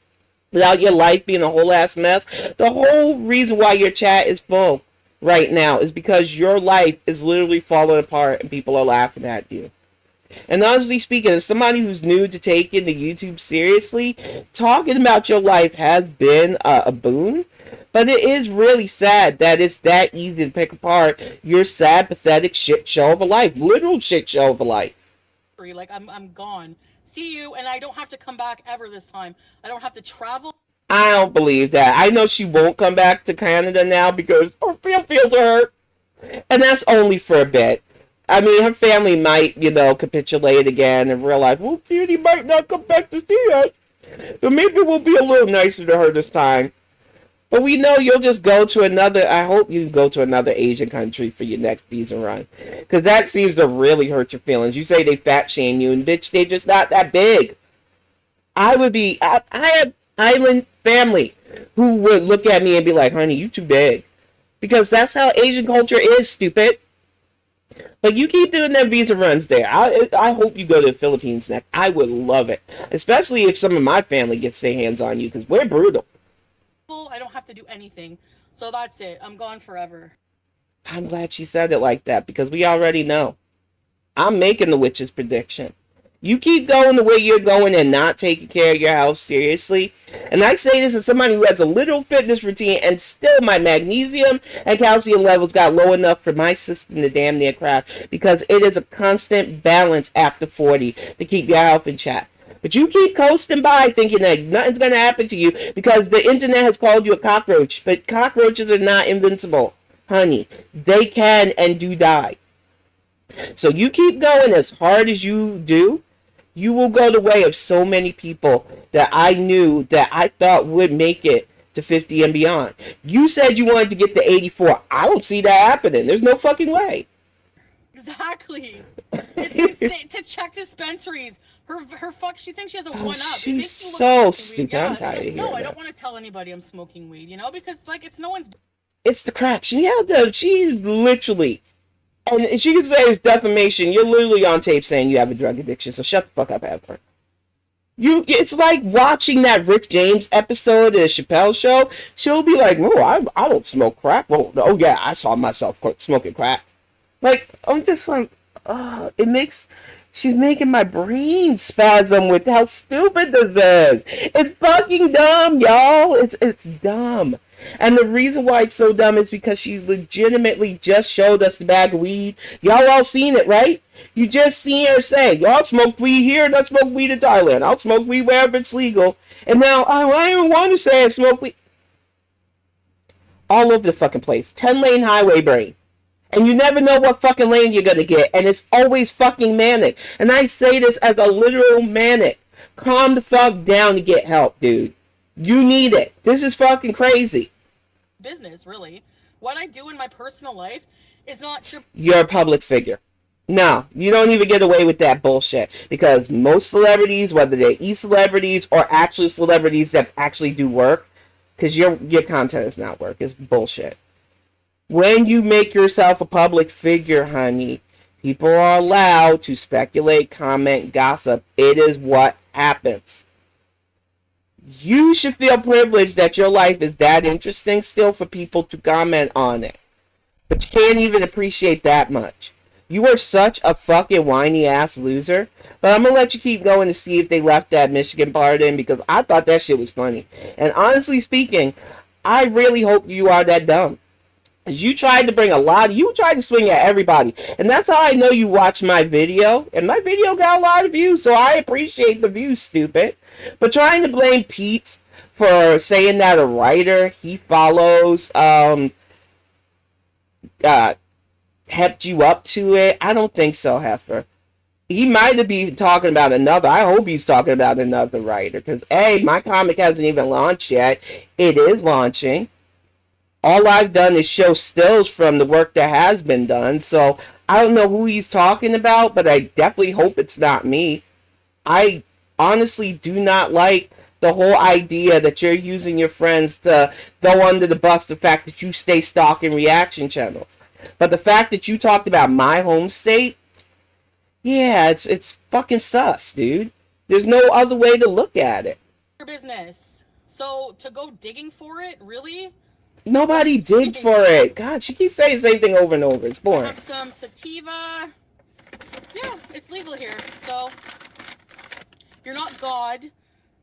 Without your life being a whole ass mess. The whole reason why your chat is full right now is because your life is literally falling apart and people are laughing at you. And honestly speaking, as somebody who's new to taking the YouTube seriously, talking about your life has been a boon. But it is really sad that it's that easy to pick apart your sad, pathetic shit show of a life. Literal shit show of a life. Like, I'm gone. See you, and I don't have to come back ever this time. I don't have to travel. I don't believe that. I know she won't come back to Canada now because her feels hurt. And that's only for a bit. I mean, her family might, capitulate again and realize, well, Judy might not come back to see us. So maybe we'll be a little nicer to her this time. But we know you'll just go to another, I hope you go to another Asian country for your next visa run. Because that seems to really hurt your feelings. You say they fat shame you, and bitch, they're just not that big. I have island family who would look at me and be like, honey, you too big. Because that's how Asian culture is, stupid. But you keep doing them visa runs there. I hope you go to the Philippines next. I would love it. Especially if some of my family gets their hands on you, because we're brutal. I don't have to do anything. So that's it. I'm gone forever. I'm glad she said it like that, because we already know. I'm making the witch's prediction. You keep going the way you're going and not taking care of your health seriously. And I say this as somebody who has a little fitness routine, and still my magnesium and calcium levels got low enough for my system to damn near crash, because it is a constant balance after 40 to keep your health in check. But you keep coasting by thinking that nothing's going to happen to you because the internet has called you a cockroach. But cockroaches are not invincible, honey. They can and do die. So you keep going as hard as you do. You will go the way of so many people that I knew that I thought would make it to 50 and beyond. You said you wanted to get to 84. I don't see that happening. There's no fucking way. Exactly. It's insane to check dispensaries. She thinks she has a Oh, one-up. she's It makes you look so fucking stupid. weird. I'm Yeah, tired of hearing no, I that. don't want to tell anybody I'm smoking weed, you know, because like it's no one's. It's the crack. She's literally, and she can say it's defamation. You're literally on tape saying you have a drug addiction, so shut the fuck up, Heather. It's like watching that Rick James episode of the Chappelle Show. She'll be like, "No, I don't smoke crack." Well, oh yeah, I saw myself smoking crack. Like, I'm just like, she's making my brain spasm with how stupid this is. It's fucking dumb, y'all. It's dumb. And the reason why it's so dumb is because she legitimately just showed us the bag of weed. Y'all all seen it, right? You just seen her say, y'all smoke weed here, don't smoke weed in Thailand. I'll smoke weed wherever it's legal. And now, I don't even want to say I smoke weed. All over the fucking place. 10-lane highway brain. And you never know what fucking lane you're gonna get. And it's always fucking manic. And I say this as a literal manic. Calm the fuck down to get help, dude. You need it. This is fucking crazy. Business, really. What I do in my personal life is not true. You're a public figure. No, you don't even get away with that bullshit. Because most celebrities, whether they're e-celebrities or actual celebrities that actually do work, because your content is not work, it's bullshit. When you make yourself a public figure, honey, people are allowed to speculate, comment, gossip. It is what happens. You should feel privileged that your life is that interesting still for people to comment on it. But you can't even appreciate that much. You are such a fucking whiny ass loser. But I'm gonna let you keep going to see if they left that Michigan part in, because I thought that shit was funny. And honestly speaking, I really hope you are that dumb. You tried to swing at everybody. And that's how I know you watched my video. And my video got a lot of views, so I appreciate the views, stupid. But trying to blame Pete for saying that a writer he follows hepped you up to it, I don't think so, Heifer. He might have been talking about another. I hope he's talking about another writer. Because, A, my comic hasn't even launched yet. It is launching. All I've done is show stills from the work that has been done. So I don't know who he's talking about, but I definitely hope it's not me. I honestly do not like the whole idea that you're using your friends to throw under the bus the fact that you stay stalking reaction channels. But the fact that you talked about my home state, yeah, it's fucking sus, dude. There's no other way to look at it. Your business. So to go digging for it, really? Nobody digged for it. God, she keeps saying the same thing over and over. It's I boring. have some sativa. Yeah, it's legal here. So you're not God.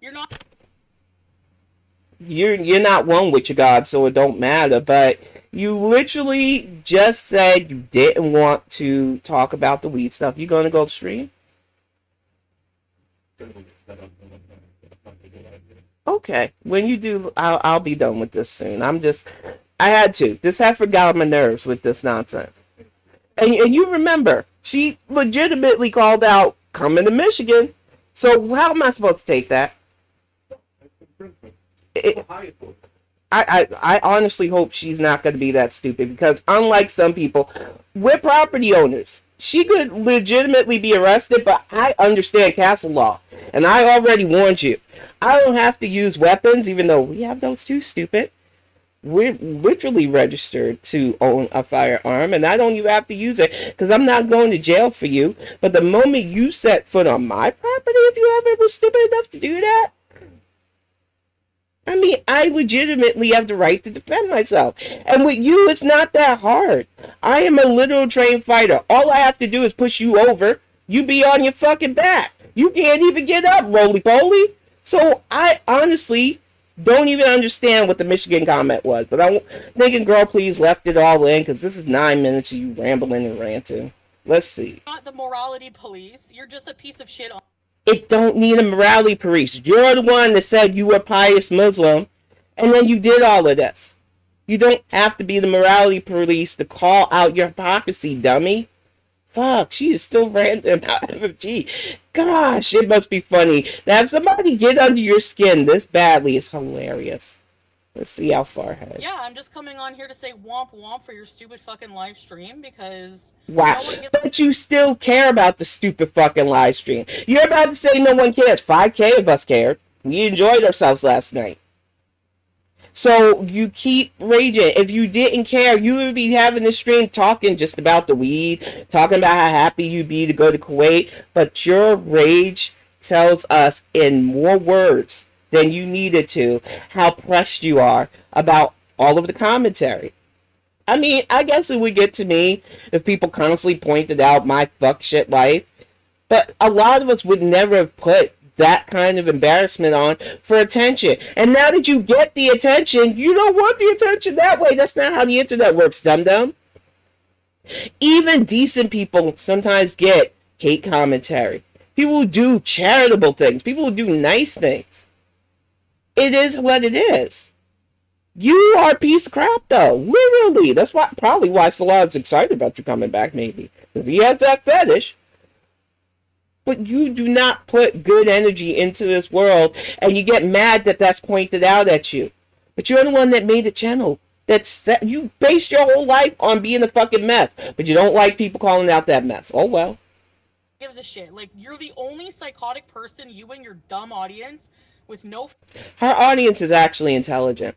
You're not. You're not one with your God, so it don't matter. But you literally just said you didn't want to talk about the weed stuff. You gonna go stream? Okay, when you do, I'll be done with this soon. I had to. This heifer got on my nerves with this nonsense. And you remember, she legitimately called out coming to Michigan. So how am I supposed to take that? I honestly hope she's not going to be that stupid, because unlike some people, we're property owners. She could legitimately be arrested, but I understand castle law. And I already warned you. I don't have to use weapons, even though we have those too, stupid. We're literally registered to own a firearm, and I don't even have to use it, because I'm not going to jail for you. But the moment you set foot on my property, if you ever was stupid enough to do that, I mean, I legitimately have the right to defend myself. And with you, it's not that hard. I am a literal trained fighter. All I have to do is push you over. You be on your fucking back. You can't even get up, roly-poly. So I honestly don't even understand what the Michigan comment was. But I'm thinking, girl, please left it all in, because this is 9 minutes of you rambling and ranting. Let's see. Not the morality police. You're just a piece of shit. It don't need a morality police. You're the one that said you were a pious Muslim, and then you did all of this. You don't have to be the morality police to call out your hypocrisy, dummy. Fuck, she is still ranting about FFG. Gosh, it must be funny. To have somebody get under your skin this badly is hilarious. Let's see how far ahead. Yeah, I'm just coming on here to say womp womp for your stupid fucking live stream because Wow. no one gives But you still care about the stupid fucking live stream. You're about to say no one cares. 5K of us cared. We enjoyed ourselves last night. So you keep raging. If you didn't care, you would be having this stream talking just about the weed, talking about how happy you'd be to go to Kuwait. But your rage tells us in more words than you needed to how pressed you are about all of the commentary. I mean, I guess it would get to me if people constantly pointed out my fuck shit life. But a lot of us would never have put that kind of embarrassment on for attention. And now that you get the attention, you don't want the attention that way. That's not how the internet works, dum-dum. Even decent people sometimes get hate commentary. People who do charitable things. People who do nice things. It is what it is. You are a piece of crap, though. Literally. That's probably why Salad's excited about you coming back, maybe. Because he has that fetish. But you do not put good energy into this world, and you get mad that that's pointed out at you. But you're the one that made the channel. You based your whole life on being a fucking mess. But you don't like people calling out that mess. Oh, well. gives a shit. Like, you're the only psychotic person, you and your dumb audience, with no... Her audience is actually intelligent.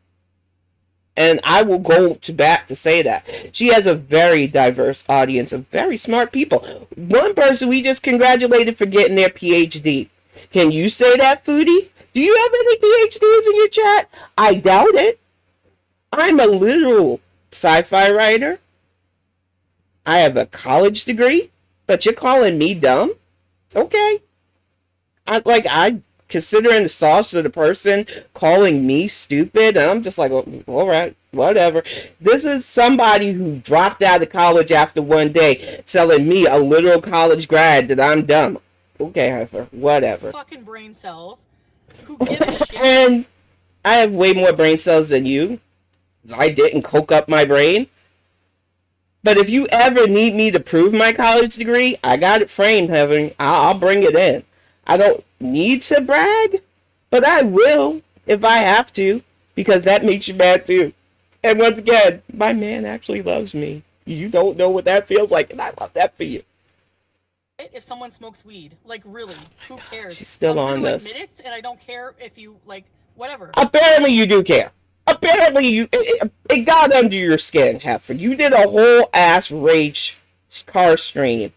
And I will go to bat to say that. She has a very diverse audience of very smart people. One person we just congratulated for getting their PhD. Can you say that, Foodie? Do you have any PhDs in your chat? I doubt it. I'm a literal sci-fi writer. I have a college degree, but you're calling me dumb? Okay. I considering the sauce of the person calling me stupid, and I'm just like, oh, all right, whatever. This is somebody who dropped out of college after one day telling me, a literal college grad, that I'm dumb. Okay, Heifer, whatever. Fucking brain cells who give a shit. And I have way more brain cells than you. I didn't coke up my brain. But if you ever need me to prove my college degree, I got it framed, Heaven. I'll bring it in. I don't need to brag, but I will if I have to, because that makes you mad too. And once again, my man actually loves me. You don't know what that feels like, and I love that for you. If someone smokes weed, like, really, who cares? She's still I'm on gonna this. admit it, and I don't care if you, like, whatever. Apparently you do care. Apparently it got under your skin, Heifer. You did a whole ass rage car stream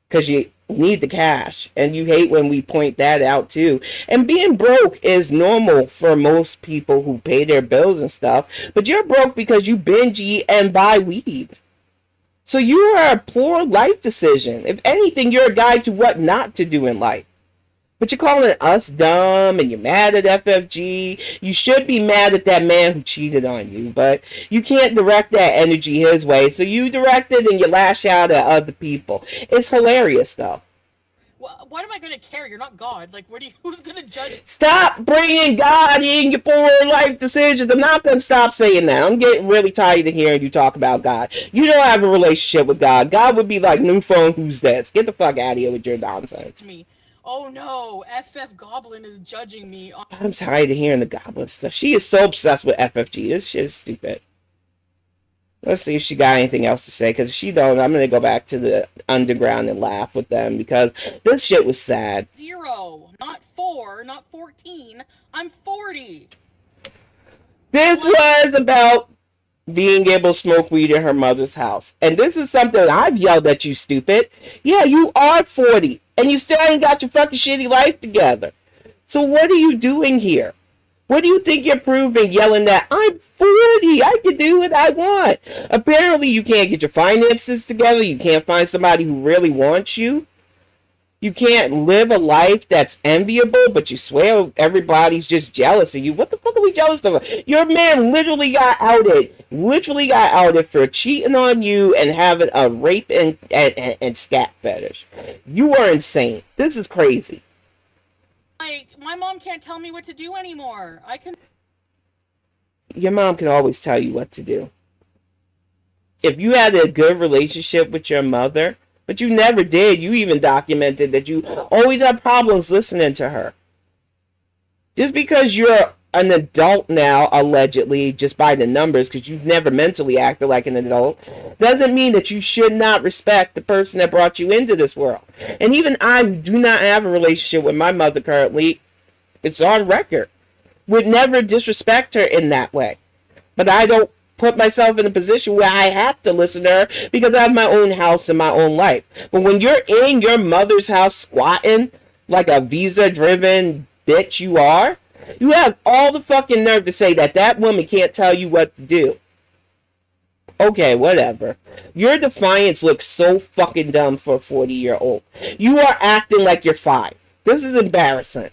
because you need the cash, and you hate when we point that out too. And being broke is normal for most people who pay their bills and stuff, but you're broke because you binge eat and buy weed. So you are a poor life decision. If anything, you're a guide to what not to do in life. But you're calling us dumb, and you're mad at FFG. You should be mad at that man who cheated on you, but you can't direct that energy his way, so you direct it and you lash out at other people. It's hilarious, though. Well, why am I gonna care? You're not God. Like, who's gonna judge? Stop bringing God in your poor life decisions. I'm not going to stop saying that. I'm getting really tired of hearing you talk about God. You don't have a relationship with God. God would be like, new phone, who's this? Get the fuck out of here with your nonsense. Me. Oh no, FF Goblin is judging me. I'm tired of hearing the Goblin stuff. She is so obsessed with FFG. This shit is stupid. Let's see if she got anything else to say, because if she don't, I'm going to go back to the underground and laugh with them, because this shit was sad. 0, not 4, not 14. I'm 40. This was about being able to smoke weed in her mother's house. And this is something I've yelled at you, stupid. Yeah, you are 40, and you still ain't got your fucking shitty life together. So what are you doing here? What do you think you're proving yelling that I'm 40, I can do what I want? Apparently you can't get your finances together. You can't find somebody who really wants you. You can't live a life that's enviable, but you swear everybody's just jealous of you. What the fuck are we jealous of? Your man literally got outed for cheating on you and having a rape and scat fetish. You are insane. This is crazy. Like, my mom can't tell me what to do anymore. Your mom can always tell you what to do. If you had a good relationship with your mother, but you never did, you even documented that you always had problems listening to her. Just because you're an adult now, allegedly, just by the numbers, because you've never mentally acted like an adult, doesn't mean that you should not respect the person that brought you into this world. And even I, who do not have a relationship with my mother currently, it's on record, would never disrespect her in that way. But I don't put myself in a position where I have to listen to her because I have my own house and my own life. But when you're in your mother's house squatting like a visa-driven bitch you are, you have all the fucking nerve to say that that woman can't tell you what to do. Okay, whatever. Your defiance looks so fucking dumb for a 40-year-old. You are acting like you're 5. This is embarrassing.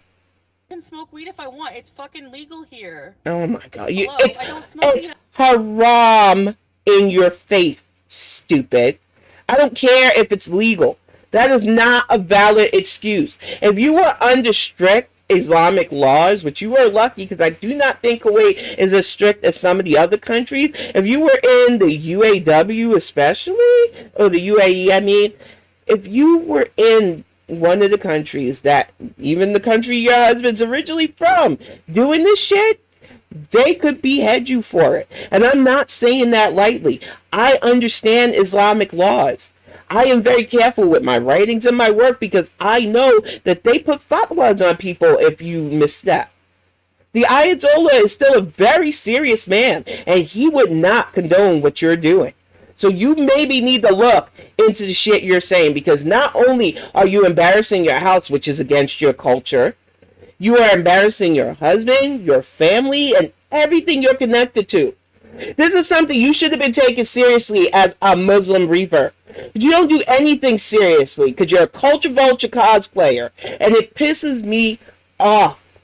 I can smoke weed if I want. It's fucking legal here. Oh my god. Hello, I don't smoke It's weed. haram in your faith, stupid. I don't care if it's legal. That is not a valid excuse. If you were under strict Islamic laws, which you were lucky because I do not think Kuwait is as strict as some of the other countries. If you were in the UAW especially, or the UAE, I mean, if you were in one of the countries that, even the country your husband's originally from, doing this shit, they could behead you for it. And I'm not saying that lightly. I understand Islamic laws. I am very careful with my writings and my work because I know that they put fatwas on people if you misstep. The Ayatollah is still a very serious man, and he would not condone what you're doing. So you maybe need to look into the shit you're saying, because not only are you embarrassing your house, which is against your culture, you are embarrassing your husband, your family, and everything you're connected to. This is something you should have been taken seriously as a Muslim reaver. But you don't do anything seriously because you're a culture vulture cosplayer, and it pisses me off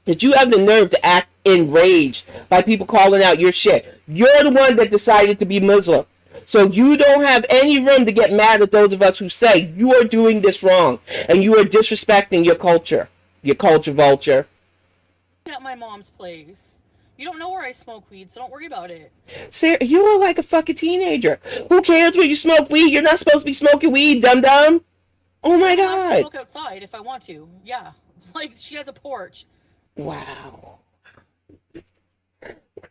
that you have the nerve to act enraged by people calling out your shit. You're the one that decided to be Muslim. So you don't have any room to get mad at those of us who say you are doing this wrong and you are disrespecting your culture vulture. At my mom's place. You don't know where I smoke weed, so don't worry about it. Sarah, you are like a fucking teenager. Who cares when you smoke weed? You're not supposed to be smoking weed, dum-dum. Oh my I'll god. smoke outside if I want to. Yeah. Like, she has a porch. Wow. What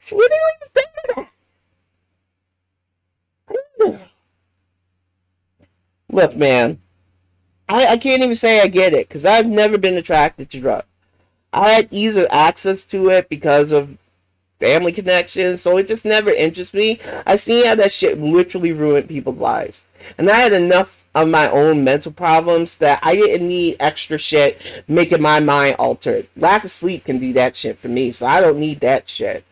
do you even say to that? Look, man, I can't even say I get it, because I've never been attracted to drugs. I had easier access to it because of family connections, so it just never interests me. I seen how that shit literally ruined people's lives. And I had enough of my own mental problems that I didn't need extra shit making my mind altered. Lack of sleep can do that shit for me, so I don't need that shit.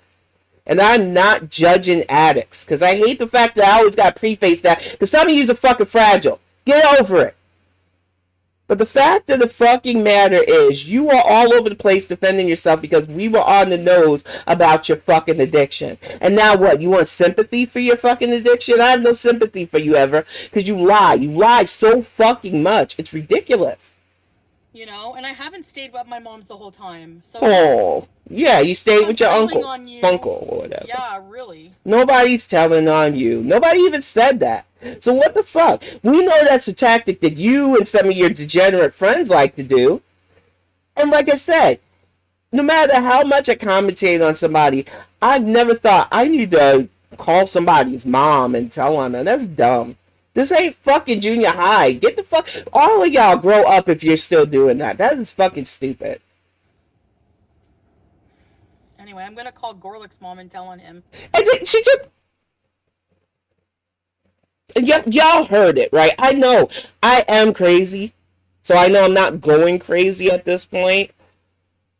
And I'm not judging addicts, because I hate the fact that I always got to preface that, because some of you are fucking fragile. Get over it. But the fact of the fucking matter is, you are all over the place defending yourself because we were on the nose about your fucking addiction. And now what? You want sympathy for your fucking addiction? I have no sympathy for you ever, because you lie. You lie so fucking much. It's ridiculous. You know, and I haven't stayed with my mom's the whole time. So Oh, yeah, you stayed with your telling uncle. on you. Uncle or whatever. Yeah, really. Nobody's telling on you. Nobody even said that. So what the fuck? We know that's a tactic that you and some of your degenerate friends like to do. And like I said, no matter how much I commentate on somebody, I've never thought I need to call somebody's mom and tell on them. That's dumb. This ain't fucking junior high. Get the fuck... All of y'all grow up if you're still doing that. That is fucking stupid. Anyway, I'm gonna call Gorlick's mom and tell on him. And she just... Y'all heard it, right? I know I am crazy, so I know I'm not going crazy at this point.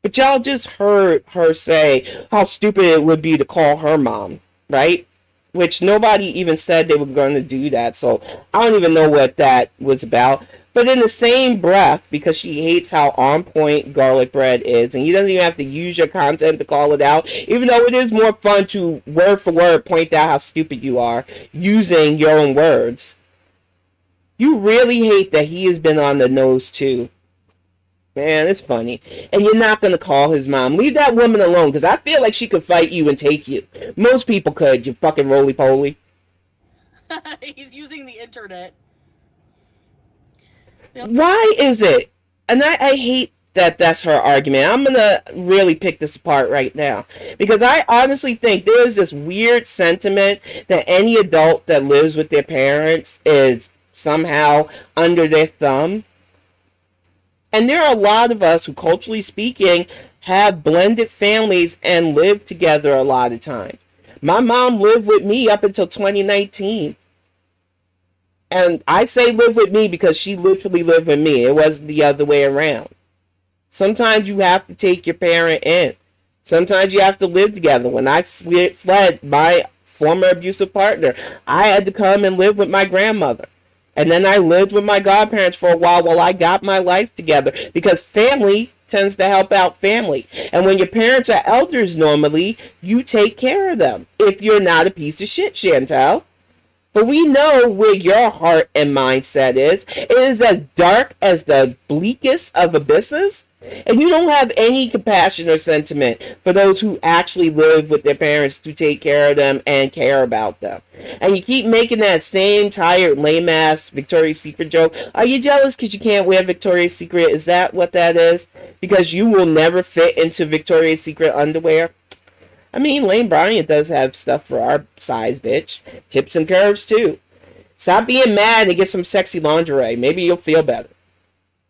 But y'all just heard her say how stupid it would be to call her mom, right? Which nobody even said they were going to do that, so I don't even know what that was about. But in the same breath, because she hates how on point garlic bread is, and you doesn't even have to use your content to call it out, even though it is more fun to word for word point out how stupid you are using your own words. You really hate that he has been on the nose too. Man, it's funny. And you're not going to call his mom. Leave that woman alone, because I feel like she could fight you and take you. Most people could, you fucking roly-poly. He's using the internet. Why is it? And I hate that that's her argument. I'm gonna really pick this apart right now because I honestly think there's this weird sentiment that any adult that lives with their parents is somehow under their thumb. And there are a lot of us who, culturally speaking, have blended families and live together a lot of times. My mom lived with me up until 2019. And I say live with me because she literally lived with me. It wasn't the other way around. Sometimes you have to take your parent in. Sometimes you have to live together. When I fled my former abusive partner, I had to come and live with my grandmother. And then I lived with my godparents for a while I got my life together. Because family tends to help out family. And when your parents are elders normally, you take care of them. If you're not a piece of shit, Chantel. But we know where your heart and mindset is. It is as dark as the bleakest of abysses. And you don't have any compassion or sentiment for those who actually live with their parents to take care of them and care about them. And you keep making that same tired, lame-ass Victoria's Secret joke. Are you jealous because you can't wear Victoria's Secret? Is that what that is? Because you will never fit into Victoria's Secret underwear? I mean, Lane Bryant does have stuff for our size, bitch. Hips and curves, too. Stop being mad and get some sexy lingerie. Maybe you'll feel better.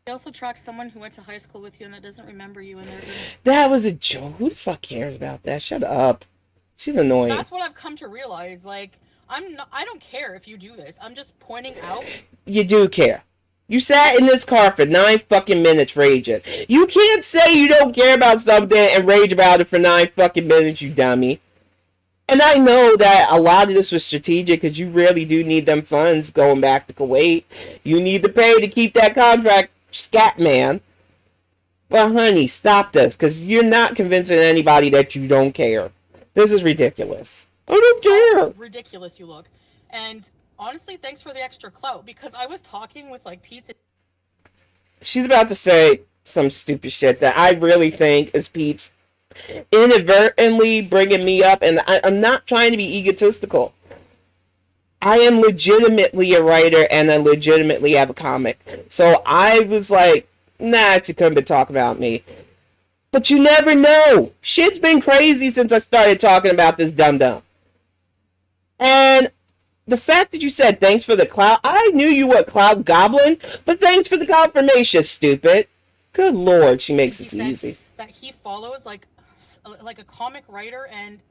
I also track someone who went to high school with you and that doesn't remember you and they're That was a joke. Who the fuck cares about that? Shut up. She's annoying. That's what I've come to realize. Like, I don't care if you do this. I'm just pointing out. You do care. You sat in this car for 9 fucking minutes raging. You can't say you don't care about something and rage about it for 9 fucking minutes, you dummy. And I know that a lot of this was strategic because you really do need them funds going back to Kuwait. You need to pay to keep that contract, scat man. But honey, stop this because you're not convincing anybody that you don't care. This is ridiculous. I don't care. Ridiculous you look. And honestly, thanks for the extra clout because I was talking with like Pete's. She's about to say some stupid shit that I really think is Pete's inadvertently bringing me up, and I'm not trying to be egotistical. I am legitimately a writer and I legitimately have a comic. So I was like, nah, she couldn't be talking about me. But you never know. Shit's been crazy since I started talking about this dum-dum. And the fact that you said thanks for the clout, I knew you were a clout goblin, but thanks for the confirmation, stupid. Good lord, she makes this easy. That he follows like a comic writer and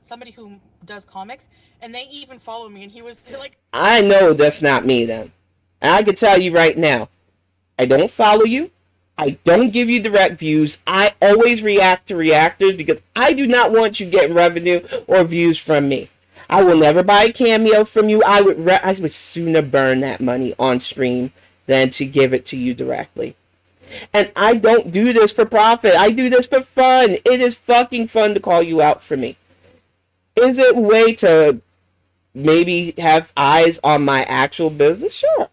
somebody who does comics, and they even follow me, and he was like, I know that's not me then. And I can tell you right now, I don't follow you. I don't give you direct views. I always react to reactors because I do not want you getting revenue or views from me. I will never buy a cameo from you. I would sooner burn that money on stream than to give it to you directly. And I don't do this for profit. I do this for fun. It is fucking fun to call you out for me. Is it a way to maybe have eyes on my actual business? Sure.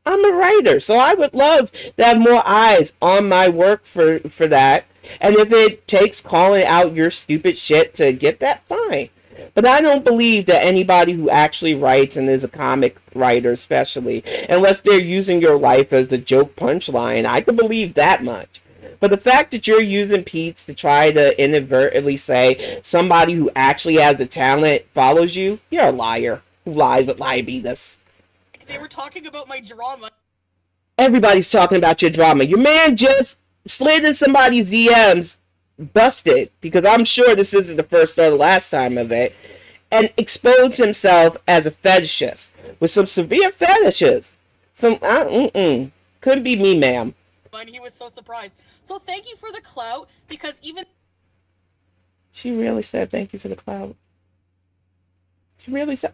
I'm a writer, so I would love to have more eyes on my work for that. And if it takes calling out your stupid shit to get that, fine. But I don't believe that anybody who actually writes and is a comic writer especially, unless they're using your life as the joke punchline, I can believe that much. But the fact that you're using Pete's to try to inadvertently say somebody who actually has a talent follows you, you're a liar who lies with liabilities. they were talking about my drama. Everybody's talking about your drama. Your man just slid in somebody's DMs, busted, because I'm sure this isn't the first or the last time of it, and exposed himself as a fetishist with some severe fetishes. Couldn't be me, ma'am. And he was so surprised. So thank you for the clout, because even... She really said thank you for the clout. She really said...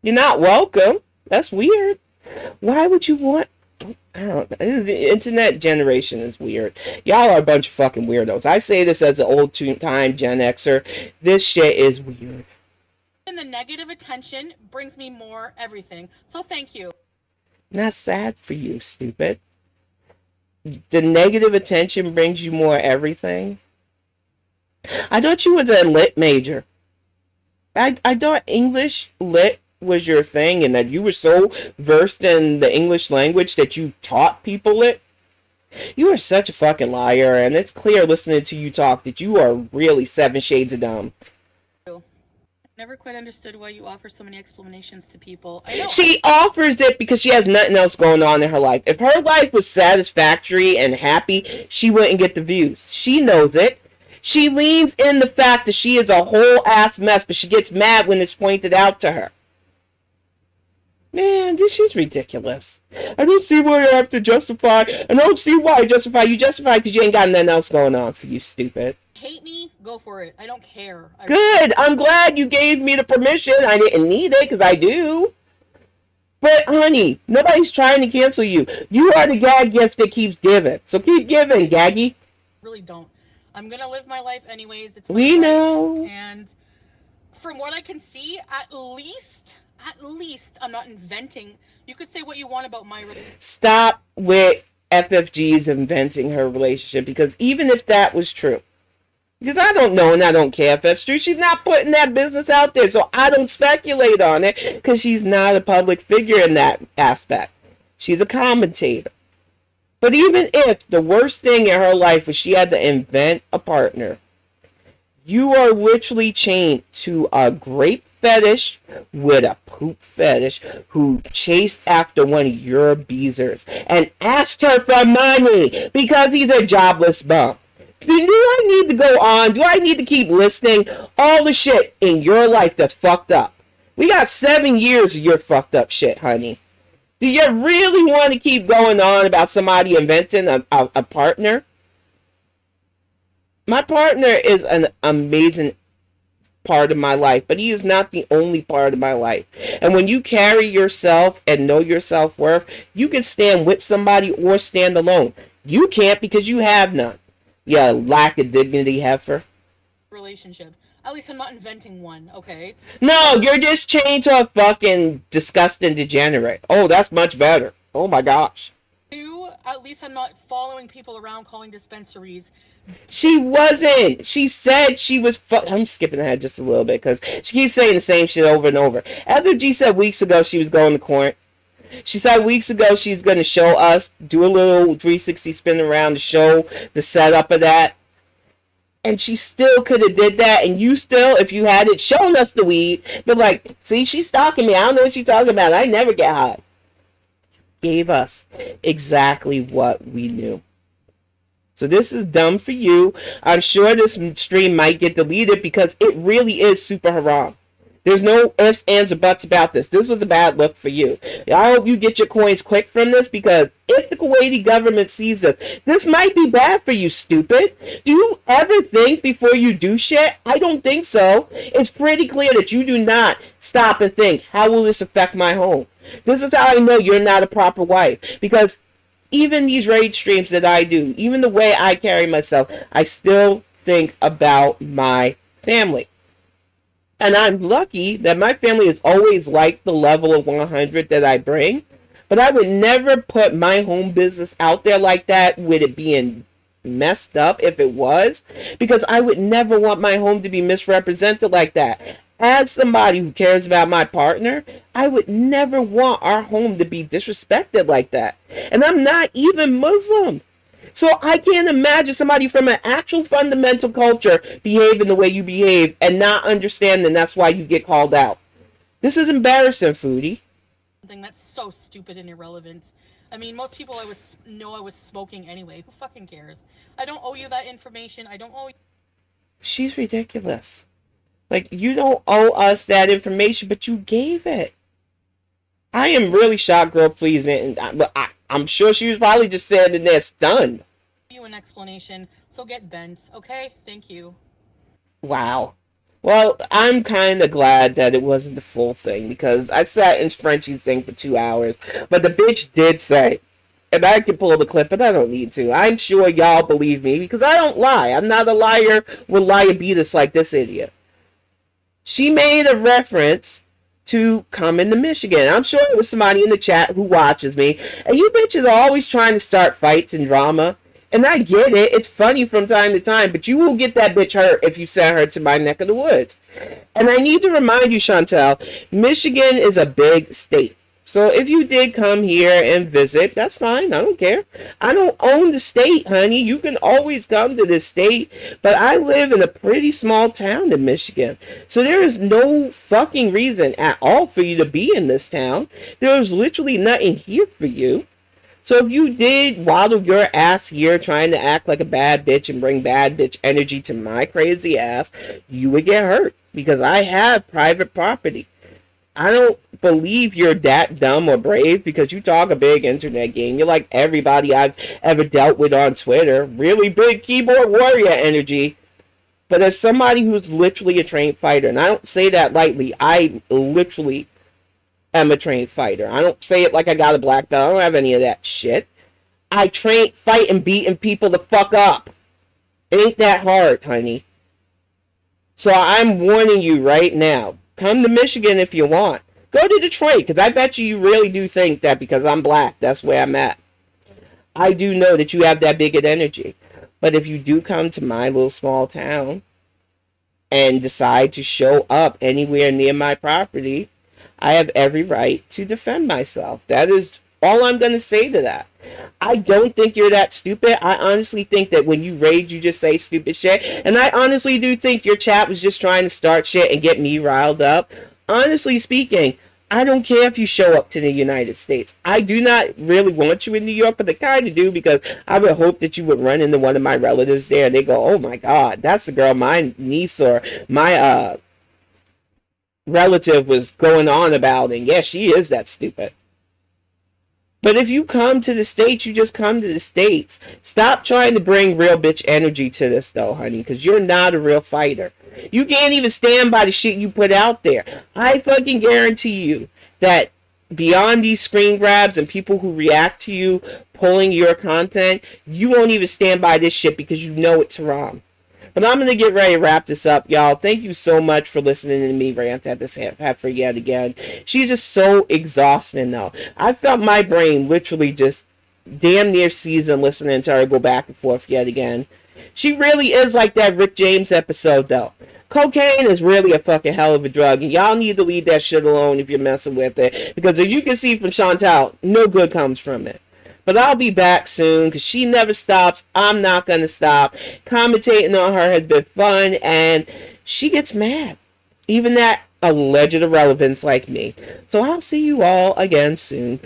You're not welcome. That's weird. Why would you want... I don't know. The internet generation is weird. Y'all are a bunch of fucking weirdos. I say this as an old-time Gen Xer. This shit is weird. And the negative attention brings me more everything. So thank you. Not sad for you, stupid. The negative attention brings you more everything. I thought you were a lit major. I thought English lit was your thing and that you were so versed in the English language that you taught people it, you are such a fucking liar. And it's clear listening to you talk that you are really 7 shades of dumb. Never quite understood why you offer so many explanations to people. I know. She offers it because she has nothing else going on in her life. If her life was satisfactory and happy, she wouldn't get the views. She knows it. She leans in the fact that she is a whole ass mess, but she gets mad when it's pointed out to her. Man, this is ridiculous. I don't see why I have to justify. I don't see why I justify. You justify because you ain't got nothing else going on for you, stupid. Hate me? Go for it. I don't care. Good. I'm glad you gave me the permission. I didn't need it because I do. But, honey, nobody's trying to cancel you. You are the gag gift that keeps giving. So keep giving, Gaggy. Really don't. I'm going to live my life anyways. It's we life. know. And from what I can see, at least, I'm not inventing. You could say what you want about my relationship. Stop with FFG's inventing her relationship, because even if that was true, because I don't know and I don't care if that's true, she's not putting that business out there, so I don't speculate on it because she's not a public figure in that aspect. She's a commentator. But even if the worst thing in her life was she had to invent a partner, you are literally chained to a grape fetish with a poop fetish who chased after one of your beezers and asked her for money because he's a jobless bum. Do I need to go on? Do I need to keep listing all the shit in your life that's fucked up? We got 7 years of your fucked up shit, honey. Do you really want to keep going on about somebody inventing a partner? My partner is an amazing part of my life, but he is not the only part of my life. And when you carry yourself and know your self-worth, you can stand with somebody or stand alone. You can't because you have none. Yeah, lack of dignity, heifer. Relationship. At least I'm not inventing one, okay? No, you're just chained to a fucking disgusting degenerate. Oh, that's much better. Oh my gosh. Two, at least I'm not following people around calling dispensaries. She wasn't. She said she was I'm skipping ahead just a little bit because she keeps saying the same shit over and over. FFG said weeks ago she was going to court. She said weeks ago she's going to show us, do a little 360 spin around to show the setup of that. And she still could have did that. And you still, if you had it, shown us the weed. But like, see, she's stalking me. I don't know what she's talking about. I never get high. Gave us exactly what we knew. So this is dumb for you. I'm sure this stream might get deleted because it really is super haram. There's no ifs, ands, or buts about this. This was a bad look for you. I hope you get your coins quick from this, because if the Kuwaiti government sees this might be bad for you, stupid. Do you ever think before you do shit? I don't think so. It's pretty clear that you do not stop and think, how will this affect my home? This is how I know you're not a proper wife. Because even these raid streams that I do, even the way I carry myself, I still think about my family. And I'm lucky that my family is always like the level of 100 that I bring. But I would never put my home business out there like that with it being messed up if it was. Because I would never want my home to be misrepresented like that. As somebody who cares about my partner, I would never want our home to be disrespected like that. And I'm not even Muslim. So I can't imagine somebody from an actual fundamental culture behaving the way you behave and not understanding that's why you get called out. This is embarrassing, Foodie. Something that's so stupid and irrelevant. I mean, most people know I was smoking anyway. Who fucking cares? I don't owe you that information. I don't owe you. She's ridiculous. Like, you don't owe us that information, but you gave it. I am really shocked, girl, please. And I'm sure she was probably just standing there stunned. You an explanation, so get bent, okay? Thank you. Wow. Well, I'm kind of glad that it wasn't the full thing, because I sat in Frenchie's thing for 2 hours. But the bitch did say, and I can pull the clip, but I don't need to. I'm sure y'all believe me, because I don't lie. I'm not a liar with liabetes like this idiot. She made a reference to coming to Michigan. I'm sure it was somebody in the chat who watches me. And you bitches are always trying to start fights and drama. And I get it. It's funny from time to time, but you will get that bitch hurt if you send her to my neck of the woods. And I need to remind you, Chantel, Michigan is a big state. So if you did come here and visit, that's fine. I don't care. I don't own the state, honey. You can always come to this state. But I live in a pretty small town in Michigan. So there is no fucking reason at all for you to be in this town. There's literally nothing here for you. So if you did waddle your ass here trying to act like a bad bitch and bring bad bitch energy to my crazy ass, you would get hurt. Because I have private property. I don't believe you're that dumb or brave because you talk a big internet game. You're like everybody I've ever dealt with on Twitter. Really big keyboard warrior energy. But as somebody who's literally a trained fighter, and I don't say that lightly, I literally am a trained fighter. I don't say it like I got a black belt. I don't have any of that shit. I train fighting, beating people the fuck up. It ain't that hard, honey. So I'm warning you right now. Come to Michigan if you want. Go to Detroit, because I bet you really do think that because I'm black, that's where I'm at. I do know that you have that bigot energy. But if you do come to my little small town and decide to show up anywhere near my property, I have every right to defend myself. That is all I'm going to say to that. I don't think you're that stupid. I honestly think that when you rage, you just say stupid shit. And I honestly do think your chat was just trying to start shit and get me riled up. Honestly speaking, I don't care if you show up to the United States. I do not really want you in New York, but I kind of do because I would hope that you would run into one of my relatives there and they go, oh my God, that's the girl my niece or my relative was going on about. And yeah, she is that stupid. But if you come to the States, you just come to the States. Stop trying to bring real bitch energy to this, though, honey, because you're not a real fighter. You can't even stand by the shit you put out there. I fucking guarantee you that beyond these screen grabs and people who react to you pulling your content, you won't even stand by this shit because you know it's wrong. But I'm going to get ready to wrap this up, y'all. Thank you so much for listening to me rant at this heifer yet again. She's just so exhausting, though. I felt my brain literally just damn near season listening to her go back and forth yet again. She really is like that Rick James episode, though. Cocaine is really a fucking hell of a drug, and y'all need to leave that shit alone if you're messing with it. Because as you can see from Chantal, no good comes from it. But I'll be back soon because she never stops. I'm not going to stop. Commentating on her has been fun and she gets mad. Even that alleged irrelevance like me. So I'll see you all again soon.